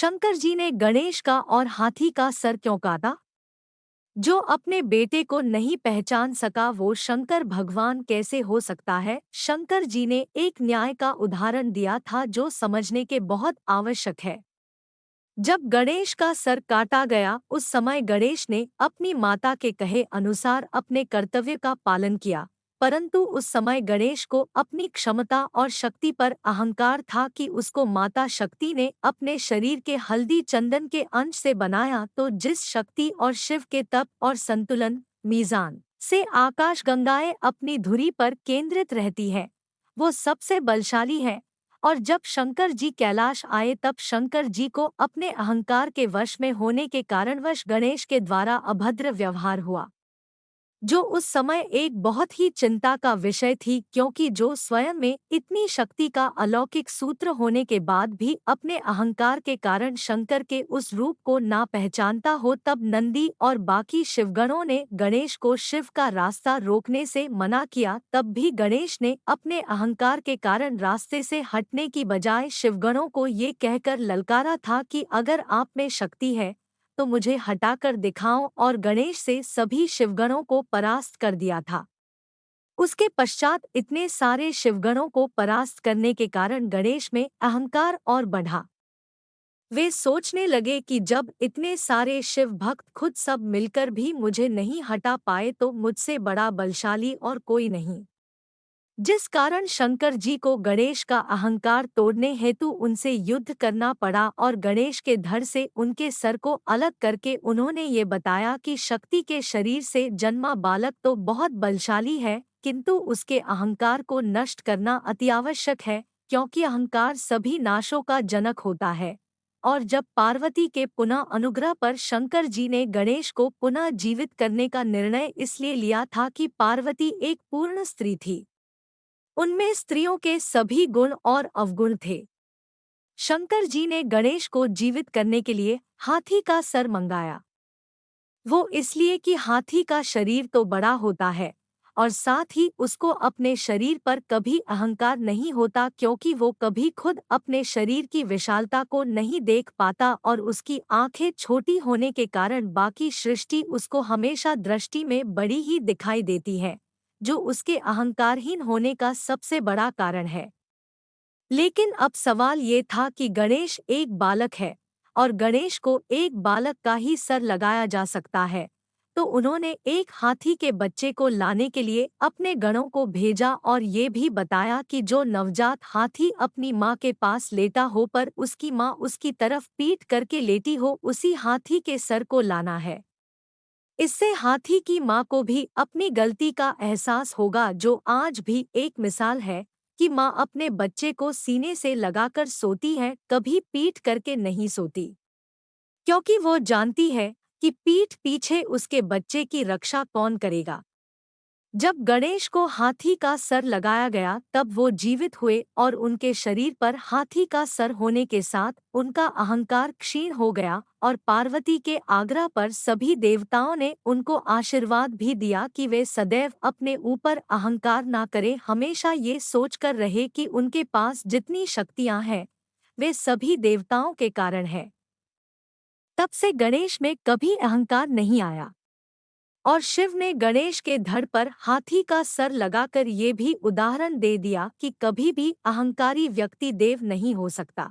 शंकर जी ने गणेश का और हाथी का सर क्यों काटा? जो अपने बेटे को नहीं पहचान सका वो शंकर भगवान कैसे हो सकता है? शंकर जी ने एक न्याय का उदाहरण दिया था जो समझने के बहुत आवश्यक है। जब गणेश का सर काटा गया उस समय गणेश ने अपनी माता के कहे अनुसार अपने कर्तव्य का पालन किया, परंतु उस समय गणेश को अपनी क्षमता और शक्ति पर अहंकार था कि उसको माता शक्ति ने अपने शरीर के हल्दी चंदन के अंश से बनाया, तो जिस शक्ति और शिव के तप और संतुलन मीजान से आकाश गंगाएं अपनी धुरी पर केंद्रित रहती है, वो सबसे बलशाली है। और जब शंकर जी कैलाश आए तब शंकर जी को अपने अहंकार के वश में होने के कारणवश गणेश के द्वारा अभद्र व्यवहार हुआ, जो उस समय एक बहुत ही चिंता का विषय थी, क्योंकि जो स्वयं में इतनी शक्ति का अलौकिक सूत्र होने के बाद भी अपने अहंकार के कारण शंकर के उस रूप को ना पहचानता हो, तब नंदी और बाकी शिवगणों ने गणेश को शिव का रास्ता रोकने से मना किया। तब भी गणेश ने अपने अहंकार के कारण रास्ते से हटने की बजाय शिवगणों को ये कहकर ललकारा था कि अगर आप में शक्ति है तो मुझे हटाकर दिखाओ, और गणेश से सभी शिवगणों को परास्त कर दिया था। उसके पश्चात इतने सारे शिवगणों को परास्त करने के कारण गणेश में अहंकार और बढ़ा। वे सोचने लगे कि जब इतने सारे शिव भक्त खुद सब मिलकर भी मुझे नहीं हटा पाए तो मुझसे बड़ा बलशाली और कोई नहीं, जिस कारण शंकर जी को गणेश का अहंकार तोड़ने हेतु उनसे युद्ध करना पड़ा, और गणेश के धड़ से उनके सर को अलग करके उन्होंने ये बताया कि शक्ति के शरीर से जन्मा बालक तो बहुत बलशाली है, किंतु उसके अहंकार को नष्ट करना अतिआवश्यक है, क्योंकि अहंकार सभी नाशों का जनक होता है। और जब पार्वती के पुनः अनुग्रह पर शंकर जी ने गणेश को पुनः जीवित करने का निर्णय इसलिए लिया था कि पार्वती एक पूर्ण स्त्री थी, उनमें स्त्रियों के सभी गुण और अवगुण थे। शंकर जी ने गणेश को जीवित करने के लिए हाथी का सर मंगाया। वो इसलिए कि हाथी का शरीर तो बड़ा होता है और साथ ही उसको अपने शरीर पर कभी अहंकार नहीं होता, क्योंकि वो कभी खुद अपने शरीर की विशालता को नहीं देख पाता और उसकी आंखें छोटी होने के कारण बाकी सृष्टि उसको हमेशा दृष्टि में बड़ी ही दिखाई देती है, जो उसके अहंकारहीन होने का सबसे बड़ा कारण है। लेकिन अब सवाल ये था कि गणेश एक बालक है और गणेश को एक बालक का ही सर लगाया जा सकता है, तो उन्होंने एक हाथी के बच्चे को लाने के लिए अपने गणों को भेजा और ये भी बताया कि जो नवजात हाथी अपनी माँ के पास लेटा हो पर उसकी माँ उसकी तरफ पीठ करके लेटी हो, उसी हाथी के सर को लाना है। इससे हाथी की माँ को भी अपनी गलती का एहसास होगा, जो आज भी एक मिसाल है कि माँ अपने बच्चे को सीने से लगाकर सोती है, कभी पीठ करके नहीं सोती, क्योंकि वो जानती है कि पीठ पीछे उसके बच्चे की रक्षा कौन करेगा। जब गणेश को हाथी का सर लगाया गया तब वो जीवित हुए और उनके शरीर पर हाथी का सर होने के साथ उनका अहंकार क्षीण हो गया, और पार्वती के आग्रह पर सभी देवताओं ने उनको आशीर्वाद भी दिया कि वे सदैव अपने ऊपर अहंकार ना करें, हमेशा ये सोचकर रहे कि उनके पास जितनी शक्तियां हैं वे सभी देवताओं के कारण है। तब से गणेश में कभी अहंकार नहीं आया और शिव ने गणेश के धड़ पर हाथी का सर लगाकर ये भी उदाहरण दे दिया कि कभी भी अहंकारी व्यक्ति देव नहीं हो सकता।